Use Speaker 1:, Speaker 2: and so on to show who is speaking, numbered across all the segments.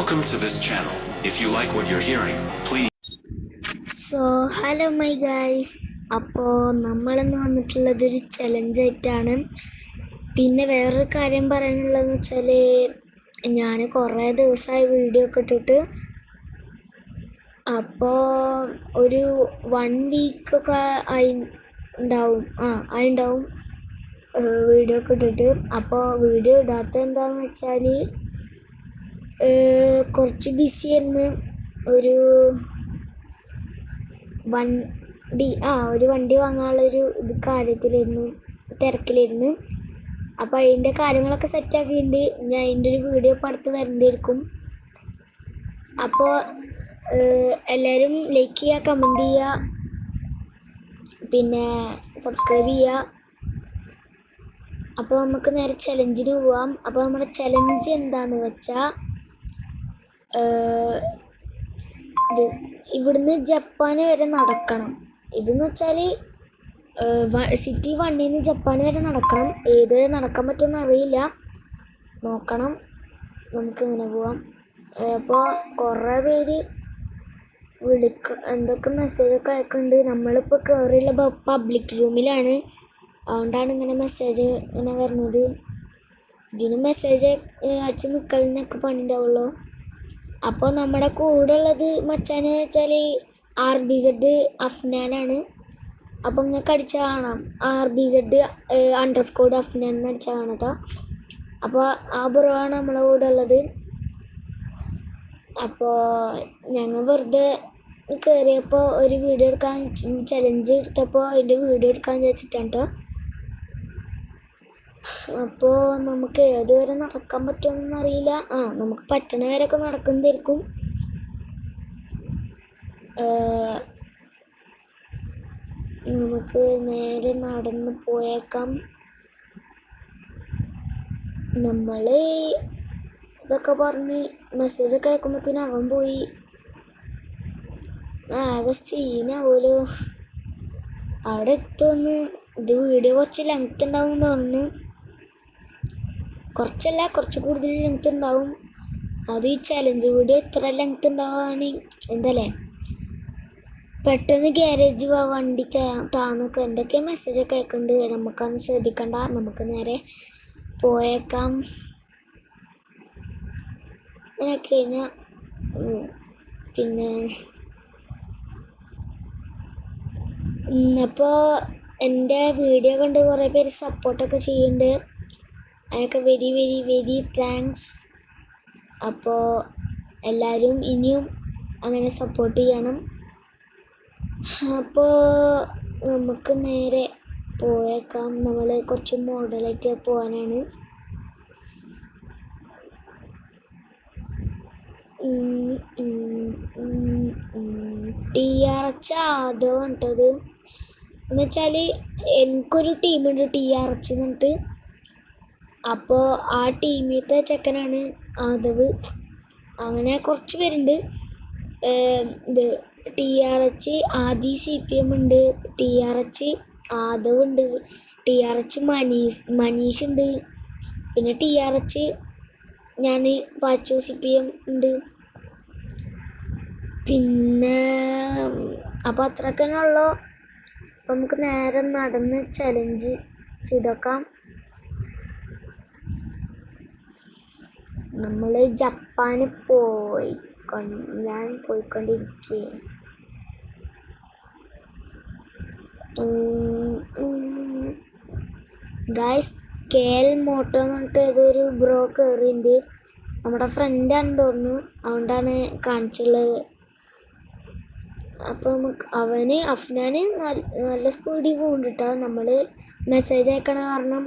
Speaker 1: Welcome to this channel. If you like what you're hearing, please.
Speaker 2: So, hello my guys. അപ്പോൾ നമ്മളിന്ന് വന്നിട്ടുള്ളതൊരു ചലഞ്ചായിട്ടാണ്. പിന്നെ വേറൊരു കാര്യം പറയാനുള്ളതെന്ന് വെച്ചാൽ ഞാൻ കുറേ ദിവസമായി വീഡിയോ ഒക്കെ ഇട്ടിട്ട്, അപ്പോൾ ഒരു 1 വീക്കൊക്കെ ഉണ്ടാവും വീഡിയോ ഒക്കെ ഇട്ടിട്ട്. അപ്പോൾ വീഡിയോ ഇടാത്ത എന്താണെന്ന് വെച്ചാൽ കുറച്ച് ബിസി ആയിരുന്നു. ഒരു വണ്ടി വാങ്ങാനുള്ളൊരു തിരക്കിലായിരുന്നു. അപ്പോൾ അതിൻ്റെ കാര്യങ്ങളൊക്കെ സെറ്റാക്കിയിട്ടുണ്ട്. ഞാൻ അതിൻ്റെ ഒരു വീഡിയോ ഇപ്പോൾ അടുത്ത് വരുന്നതായിരിക്കും. അപ്പോൾ എല്ലാവരും ലൈക്ക് ചെയ്യുക, കമൻറ്റ് ചെയ്യുക, പിന്നെ സബ്സ്ക്രൈബ് ചെയ്യുക. അപ്പോൾ നമുക്ക് നേരെ ചലഞ്ചിന് പോവാം. അപ്പോൾ നമ്മുടെ ചലഞ്ച് എന്താണെന്ന് വെച്ചാൽ, ഇവിടുന്ന് ജപ്പാൻ വരെ നടക്കണം. ഇതെന്ന് വെച്ചാൽ സിറ്റി 1 നിന്ന് ജപ്പാൻ വരെ നടക്കണം. ഏതുവരെ നടക്കാൻ പറ്റുമെന്ന് അറിയില്ല, നോക്കണം. നമുക്ക് ഇങ്ങനെ പോവാം. അപ്പോൾ കുറേ പേര് എന്തൊക്കെ മെസ്സേജൊക്കെ അയക്കുന്നുണ്ട്. നമ്മളിപ്പോൾ കയറിയുള്ള പബ്ലിക് റൂമിലാണ്, അതുകൊണ്ടാണ് ഇങ്ങനെ മെസ്സേജ് ഇങ്ങനെ വരുന്നത്. ഇതിന് മെസ്സേജ് അയച്ച് നിൽക്കലിനൊക്കെ പണിയുണ്ടാവുള്ളൂ. അപ്പോൾ നമ്മുടെ കൂടെ ഉള്ളത് മച്ചാന് വെച്ചാൽ RBZ അഫ്നാനാണ്. അപ്പോൾ നിങ്ങൾക്ക് അടിച്ചാൽ കാണാം, RBZ _ അഫ്നാൻ എന്ന് അടിച്ചാൽ കാണാം കേട്ടോ. അപ്പോൾ ആ ബ്രോ ആണ് നമ്മളെ കൂടെ ഉള്ളത്. അപ്പോൾ ഞങ്ങൾ വെറുതെ കയറിയപ്പോൾ ഒരു വീഡിയോ എടുക്കാൻ, ചലഞ്ച് എടുത്തപ്പോൾ അതിൻ്റെ വീഡിയോ എടുക്കാൻ വെച്ചിട്ടാണ് കേട്ടോ. അപ്പോൾ നമുക്ക് ഏതുവരെ നടക്കാൻ പറ്റുമെന്നൊന്നും അറിയില്ല. നമുക്ക് പറ്റണ വരെയൊക്കെ നടക്കുന്നതായിരിക്കും. നമുക്ക് നേരെ നടന്ന് പോയേക്കാം. നമ്മൾ ഇതൊക്കെ പറഞ്ഞ് മെസ്സേജൊക്കെ അയക്കുമ്പോഴത്തേനും അവൻ പോയി. ആകെ സീനാവുമല്ലോ. അവിടെ എത്തുമെന്ന്. ഇത് വീഡിയോ കുറച്ച് ലെങ്ത് ഉണ്ടാവും എന്ന് തോന്നുന്നു. കുറച്ചല്ല, കുറച്ച് കൂടുതൽ ലെങ്ത് ഉണ്ടാവും. അത് ഈ ചലഞ്ച് വീഡിയോ ഇത്ര ലെങ്ത് ഉണ്ടാവാൻ എന്തല്ലേ. പെട്ടെന്ന് ഗ്യാരേജ് പോവാ, വണ്ടി താന്നൊക്കെ എന്തൊക്കെയോ മെസ്സേജൊക്കെ അയക്കുന്നുണ്ട്. നമുക്കൊന്നും ശ്രദ്ധിക്കണ്ട, നമുക്ക് നേരെ പോയേക്കാം. അങ്ങനെ കഴിഞ്ഞാൽ പിന്നെ അപ്പോൾ എൻ്റെ വീഡിയോ കണ്ട് കുറേ പേര് സപ്പോർട്ടൊക്കെ ചെയ്യുന്നുണ്ട്. അതിനൊക്കെ വെരി വെരി വെരി താങ്ക്സ്. അപ്പോൾ എല്ലാവരും ഇനിയും അങ്ങനെ സപ്പോർട്ട് ചെയ്യണം. അപ്പോൾ നമുക്ക് നേരെ പോയേക്കാം. നമ്മൾ കുറച്ച് മോഡലായിട്ട് പോകാനാണ്. TRH ആദവാണ് കേട്ടത്. എന്നുവെച്ചാൽ എനിക്കൊരു ടീമുണ്ട് TRH എന്നിട്ട്. അപ്പോൾ ആ ടീമിലത്തെ ചെക്കനാണ് ആദവ്. അങ്ങനെ കുറച്ച് പേരുണ്ട്. ഇത് TRH ആദി CPM ഉണ്ട്, TRH ആദവ് ഉണ്ട്, TRH മനീഷ് ഉണ്ട്, പിന്നെ TRH ഞാൻ പാച്ചു CPM ഉണ്ട്. പിന്നെ അപ്പോൾ അത്രയൊക്കെ ഉള്ളൂ. അപ്പോൾ നമുക്ക് നേരെ നടന്ന് ചലഞ്ച് ചെയ്തേക്കാം. നമ്മൾ ജപ്പാന് ഞാൻ പോയിക്കൊണ്ടിരിക്കുകയാണ്. ഗായ്സ്, KL മോട്ടോ എന്ന് പറഞ്ഞിട്ട് ഏതൊരു ബ്രോ കയറിയത് നമ്മുടെ ഫ്രണ്ടാണെന്ന് തോന്നുന്നു, അതുകൊണ്ടാണ് കാണിച്ചുള്ളത്. അപ്പോൾ അഫ്നാന് നല്ല സ്പീഡിൽ പോകുന്നുണ്ട്. നമ്മൾ മെസ്സേജ് അയക്കണ കാരണം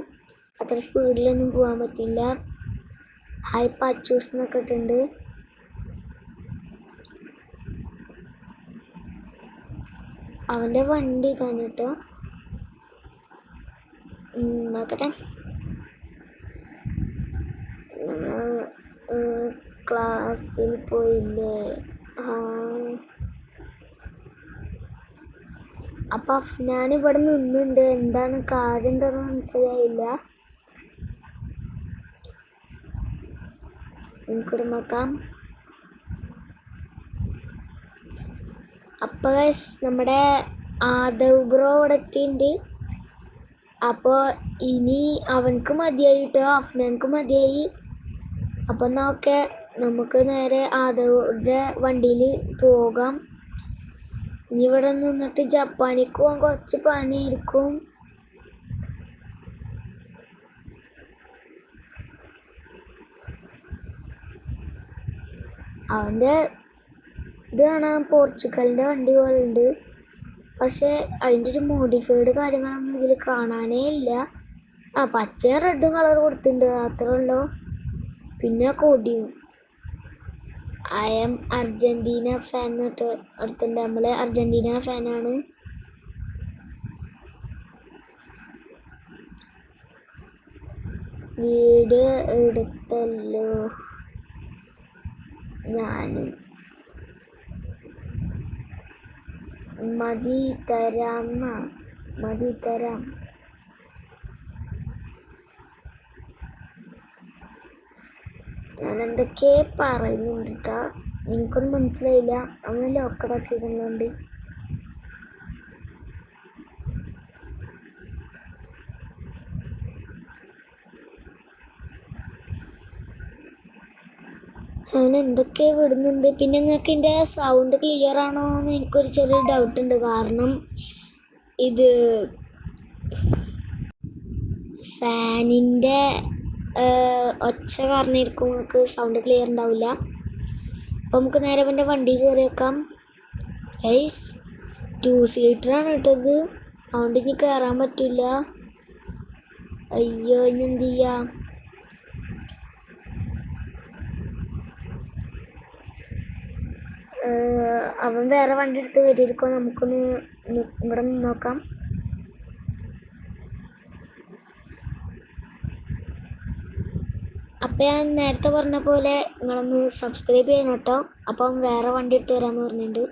Speaker 2: അത്ര സ്പീഡിലൊന്നും പോകാൻ പറ്റില്ല. ഹായ് പച്ചൂസ് എന്നൊക്കെ ഇട്ടുണ്ട്. അവൻ്റെ വണ്ടി ഇതാണ് കേട്ടോ. നോക്കട്ടെ. ക്ലാസ്സിൽ പോയില്ലേ? അപ്പം അഫ്നാൻ ഇവിടെ നിന്നുണ്ട്. എന്താണ് കാര്യം എന്താണെന്ന് മനസ്സിലായില്ല. നമുക്കിവിടെ നോക്കാം. അപ്പോൾ നമ്മുടെ ആദവ് ബ്രോ ഇവിടെ എത്തിയിട്ടുണ്ട്. അപ്പോൾ ഇനി അവനക്ക് മതിയായിട്ട് അഫ്നാൻക്ക് മതിയായി. അപ്പം നോക്കെ നമുക്ക് നേരെ ആദവിൻ്റെ വണ്ടിയിൽ പോകാം. ഇനി ഇവിടെ നിന്നിട്ട് ജപ്പാനിക്ക് പോകാൻ കുറച്ച് പണിയായിരിക്കും. അവൻ്റെ ഇത് കാണാൻ പോർച്ചുഗലിൻ്റെ വണ്ടി പോലെ ഉണ്ട്. പക്ഷേ അതിൻ്റെ ഒരു മോഡിഫൈഡ് കാര്യങ്ങളൊന്നും ഇതിൽ കാണാനേ ഇല്ല. പച്ചയും റെഡും കളർ കൊടുത്തിട്ടുണ്ട്, അത്രേ ഉള്ളൂ. പിന്നെ കൊടിയും ഐ എം അർജൻറ്റീന ഫാൻ എന്നിട്ട് അടുത്തുണ്ട്. നമ്മൾ അർജൻറ്റീന ഫാനാണ്. വീഡിയോ എടുത്തല്ലോ ഞാനും. മതി തരാം. ഞാൻ എന്തൊക്കെ പറയുന്നുണ്ട് കേട്ടോ, എനിക്കൊന്നും മനസ്സിലായില്ല. നമ്മൾ ലോക്കഡാക്കി കൊണ്ടുണ്ട്. ഞാൻ എന്തൊക്കെ വിടുന്നുണ്ട്. പിന്നെ നിങ്ങൾക്ക് എൻ്റെ സൗണ്ട് ക്ലിയർ ആണോ എന്ന് എനിക്കൊരു ചെറിയ ഡൗട്ട് ഉണ്ട്. കാരണം ഇത് ഫാനിൻ്റെ ഒച്ച കാരണമായിരിക്കും നിങ്ങൾക്ക് സൗണ്ട് ക്ലിയർ ഉണ്ടാവില്ല. അപ്പോൾ നമുക്ക് നേരെ എൻ്റെ വണ്ടി കയറി വെക്കാം. 2 സീറ്ററാണ് ഇട്ടത്, അതുകൊണ്ട് ഇനി കയറാൻ പറ്റില്ല. അയ്യോ, ഇനി എന്ത് ചെയ്യാം? അവൻ വേറെ വണ്ടി എടുത്ത് വരിയിരിക്കോ? നമുക്കൊന്ന് ഇവിടെ നിന്ന് നോക്കാം. അപ്പം ഞാൻ നേരത്തെ പറഞ്ഞ പോലെ നിങ്ങളൊന്ന് സബ്സ്ക്രൈബ് ചെയ്യണം കേട്ടോ. അപ്പം അവൻ വേറെ വണ്ടി എടുത്ത് വരാമെന്ന് പറഞ്ഞിട്ടുണ്ട്.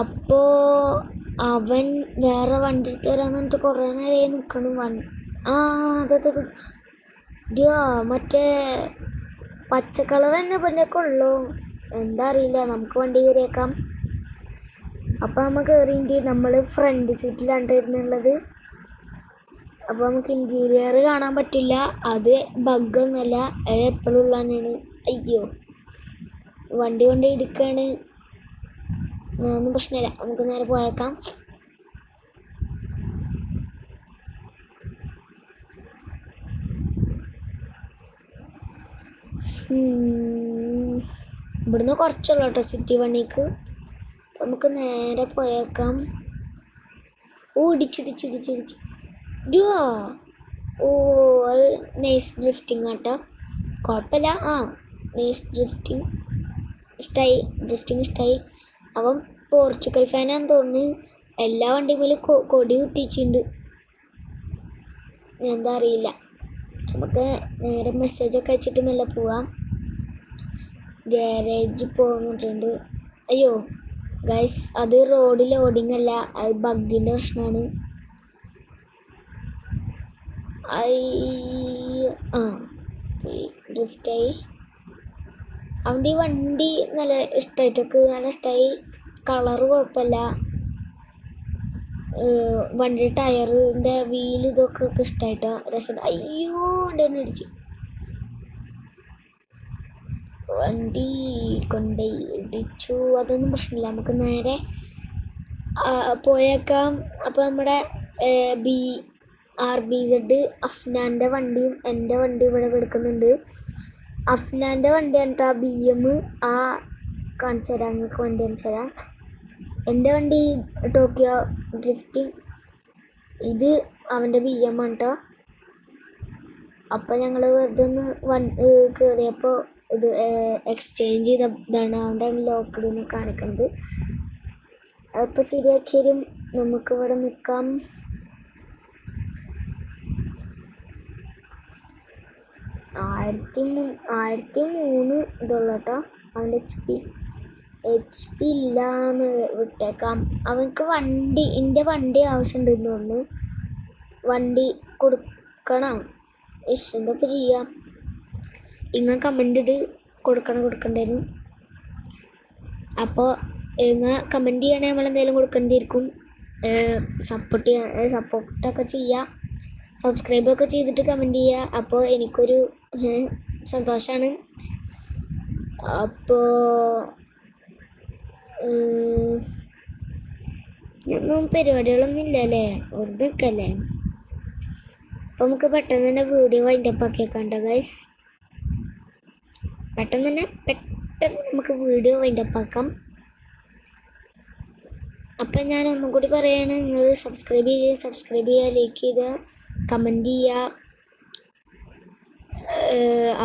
Speaker 2: അപ്പോൾ അവൻ വേറെ വണ്ടി എടുത്ത് വരാമെന്ന് പറഞ്ഞിട്ട് കുറേ നേരമായി നിൽക്കണം. അതെ മറ്റേ പച്ച കളർ തന്നെ പൊന്നൊക്കെ ഉള്ളൂ, എന്താ അറിയില്ല. നമുക്ക് വണ്ടി കയറിയേക്കാം. അപ്പം നമ്മൾ കയറിയിട്ട് നമ്മൾ ഫ്രണ്ട് സീറ്റിലാണ് ഇരുന്നുള്ളത്. അപ്പോൾ നമുക്ക് ഇൻറ്റീരിയർ കാണാൻ പറ്റില്ല, അത് ബഗ്ഗൊന്നുമല്ല, അത് എപ്പോഴും ഉള്ളതാണ്. അയ്യോ, വണ്ടി കൊണ്ട് ഇടിക്കാണ്. ഒന്നും പ്രശ്നമില്ല, നമുക്ക് നേരെ പോയേക്കാം. ഇവിടുന്ന് കുറച്ചുള്ളൂ കേട്ടോ സിറ്റി വണ്ടിക്ക്. നമുക്ക് നേരെ പോയേക്കാം. ഇടിച്ചിടിച്ചിടിച്ചിടിച്ച് അത് നൈസ് ഡ്രിഫ്റ്റിംഗ് ആട്ടോ, കുഴപ്പമില്ല. നൈസ് ഡ്രിഫ്റ്റിംഗ് ഇഷ്ടമായി. അവൻ പോർച്ചുഗൽ ഫാനാന്ന് തോന്നുന്നു. എല്ലാ വണ്ടിമേലും കൊടി കുത്തിച്ചിട്ടുണ്ട്, എന്താ അറിയില്ല. നമുക്ക് നേരെ മെസ്സേജൊക്കെ അയച്ചിട്ട് മെല്ലെ പോവാം. ഗ്യാരേജ് പോകുന്നുണ്ട്. അയ്യോ ഗൈസ്, അത് റോഡ് ലോഡിങ് അല്ല, അത് ബഗ്ഗിൻ്റെ പ്രശ്നമാണ്. ഡ്രിഫ്റ്റായി. അവൻ്റെ ഈ വണ്ടി നല്ല ഇഷ്ടമായിട്ടൊക്കെ, നല്ല ഇഷ്ടമായി. കളറ് കുഴപ്പമില്ല, വണ്ടിയുടെ ടയറിൻ്റെ വീല് ഇതൊക്കെ ഇഷ്ടമായിട്ടോ, രസം. അയ്യോ, വണ്ടി ഒന്ന് ഇടിച്ച്, വണ്ടി കൊണ്ടുപോയി ഇടിച്ചു. അതൊന്നും പ്രശ്നമില്ല, നമുക്ക് നേരെ പോയേക്കാം. അപ്പോൾ നമ്മുടെ RBZ അഫ്നാൻ്റെ വണ്ടിയും എൻ്റെ വണ്ടിയും ഇവിടെ കിടക്കുന്നുണ്ട്. അഫ്നാൻ്റെ വണ്ടി എന്നിട്ട് BM കാണിച്ചു തരാം, നിങ്ങൾക്ക് വണ്ടി കാണിച്ചു തരാം. എൻ്റെ വണ്ടി ടോക്കിയോ ഡ്രിഫ്റ്റിംഗ്, ഇത് അവൻ്റെ BM ആണ് കേട്ടോ. അപ്പം ഞങ്ങൾ വെറുതെ ഒന്ന് കയറിയപ്പോൾ ഇത് എക്സ്ചേഞ്ച് ചെയ്ത ഇതാണ്, അതുകൊണ്ടാണ് ലോക്കഡ് എന്ന് കാണിക്കുന്നത്. അപ്പോൾ ശരിയാക്കിയാലും നമുക്കിവിടെ നിൽക്കാം. ആയിരത്തി 3 ഇതുള്ളൂ കേട്ടോ അവൻ്റെ HP ഇല്ലാന്ന് വിട്ടേക്കാം. അവനക്ക് എൻ്റെ വണ്ടി ആവശ്യമുണ്ടെന്ന് തോന്നുന്നു. വണ്ടി കൊടുക്കണം. എന്തൊക്കെ ചെയ്യാം, ഇങ്ങനെ കമൻ്റ് ഇട്ട് കൊടുക്കണ്ടേന്ന്. അപ്പോൾ കമൻറ്റ് ചെയ്യണേ നമ്മൾ എന്തെങ്കിലും കൊടുക്കേണ്ടിയിരിക്കും. സപ്പോർട്ടൊക്കെ ചെയ്യുക, സബ്സ്ക്രൈബൊക്കെ ചെയ്തിട്ട് കമൻറ്റ് ചെയ്യുക. അപ്പോൾ എനിക്കൊരു സന്തോഷമാണ്. അപ്പോൾ ഒന്നും പരിപാടികളൊന്നും ഇല്ലല്ലേ, വെറുതെ നിൽക്കല്ലേ. അപ്പോൾ നമുക്ക് പെട്ടെന്ന് തന്നെ വീഡിയോ വൈൻഡപ്പ് ആക്കിയേക്കണ്ട ഗൈസ്. പെട്ടെന്ന് നമുക്ക് വീഡിയോ വൈൻഡപ്പ് ആക്കാം. അപ്പം ഞാൻ ഒന്നും കൂടി പറയാണ്, നിങ്ങൾ സബ്സ്ക്രൈബ് ചെയ്യുക, ലൈക്ക് ചെയ്യുക, കമൻറ്റ് ചെയ്യുക.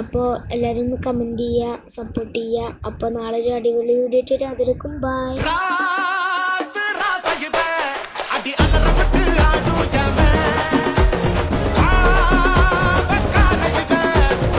Speaker 2: അപ്പോൾ എല്ലാവരും ഒന്ന് കമൻറ്റ് ചെയ്യുക, സപ്പോർട്ട് ചെയ്യുക. അപ്പോൾ നാളെ ഒരു അടിപൊളി വീഡിയോ ആയിട്ട് അതിലേക്കും ബൈ.